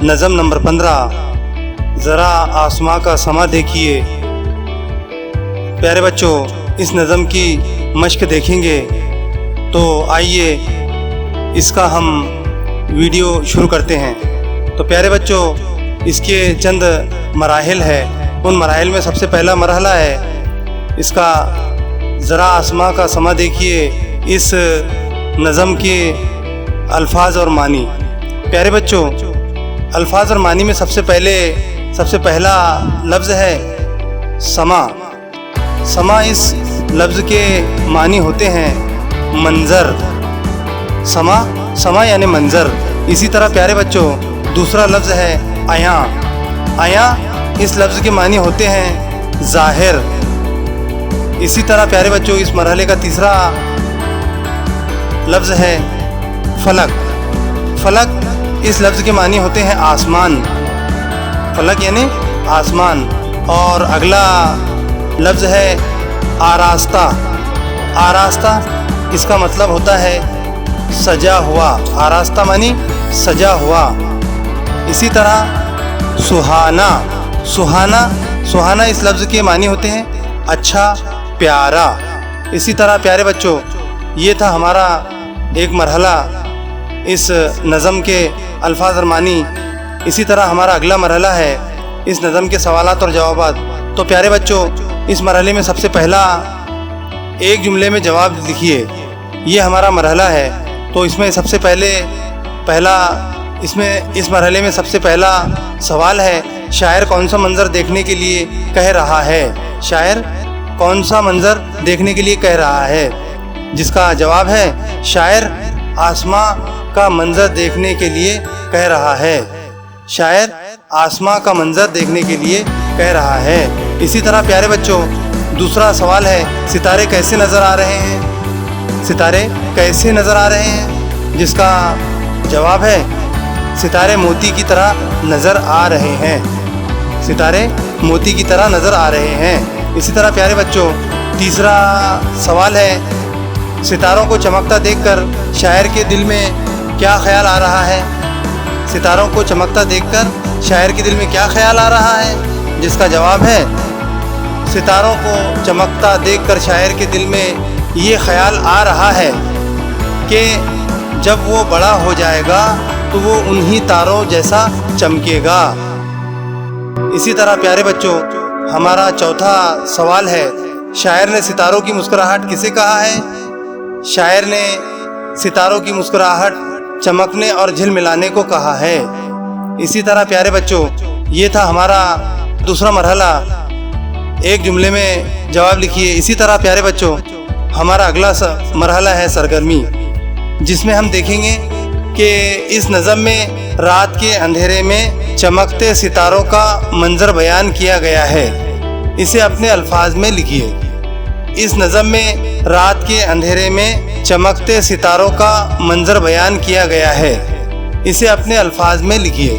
नज़म नंबर 15, ज़रा आसमां का समा देखिए। प्यारे बच्चों, इस नज़म की मश्क देखेंगे तो आइए इसका हम वीडियो शुरू करते हैं। तो प्यारे बच्चों, इसके चंद मराहिल है। उन मराहिल में सबसे पहला मरहला है इसका ज़रा आसमां का समा देखिए। इस नज़म के अल्फाज और मानी। प्यारे बच्चों, अल्फाज और मानी में सबसे पहला लफ्ज़ है समा। समा इस लफ्ज़ के मानी होते हैं मंज़र। समा यानी मंज़र। इसी तरह प्यारे बच्चों, दूसरा लफ्ज़ है आया। आया इस लफ्ज़ के मानी होते हैं ज़ाहिर। इसी तरह प्यारे बच्चों, इस मरहले का तीसरा लफ्ज़ है फलक। फलक इस लफ्ज़ के मानी होते हैं आसमान। फलक यानी आसमान। और अगला लफ्ज़ है आरास्ता। आरास्ता इसका मतलब होता है सजा हुआ। आरास्ता मानी सजा हुआ। इसी तरह सुहाना। सुहाना इस लफ्ज़ के मानी होते हैं अच्छा, प्यारा। इसी तरह प्यारे बच्चों, ये था हमारा एक मरहला इस नज़म के अल्फाज और मानी। इसी तरह हमारा अगला मरहला है इस नज़म के सवालात और जवाबात। तो प्यारे बच्चों, इस मरहले में सबसे पहला एक जुमले में जवाब लिखिए। ये हमारा मरहला है। तो इसमें सबसे इस मरहले में सबसे पहला सवाल है शायर कौन सा मंज़र देखने के लिए कह रहा है। शायर कौन सा मंज़र देखने के लिए कह रहा है, जिसका जवाब है शायर आसमां का मंज़र देखने के लिए कह रहा है। शायर आसमां का मंज़र देखने के लिए कह रहा है। इसी तरह प्यारे बच्चों, दूसरा सवाल है सितारे कैसे नज़र आ रहे हैं। सितारे कैसे नज़र आ रहे हैं, जिसका जवाब है सितारे मोती की तरह नज़र आ रहे हैं। सितारे मोती की तरह नज़र आ रहे हैं। इसी तरह प्यारे बच्चों, तीसरा सवाल है सितारों को चमकता देखकर शायर के दिल में क्या ख्याल आ रहा है। सितारों को चमकता देखकर शायर के दिल में क्या ख्याल आ रहा है, जिसका जवाब है सितारों को चमकता देखकर शायर के दिल में ये ख्याल आ रहा है कि जब वो बड़ा हो जाएगा तो वो उन्हीं तारों जैसा चमकेगा। इसी तरह प्यारे बच्चों, हमारा चौथा सवाल है शायर ने सितारों की मुस्कुराहट किसे कहा है। शायर ने सितारों की मुस्कुराहट चमकने और झिलमिलाने को कहा है। इसी तरह प्यारे बच्चों, ये था हमारा दूसरा मरहला। एक जुमले में जवाब लिखिए। इसी तरह प्यारे बच्चों, हमारा अगला मरहला है सरगर्मी, जिसमें हम देखेंगे कि इस नज़म में रात के अंधेरे में चमकते सितारों का मंजर बयान किया गया है। इसे अपने अल्फाज में लिखिए। इस नज़म में रात के अंधेरे में चमकते सितारों का मंजर बयान किया गया है। इसे अपने अल्फाज में लिखिए।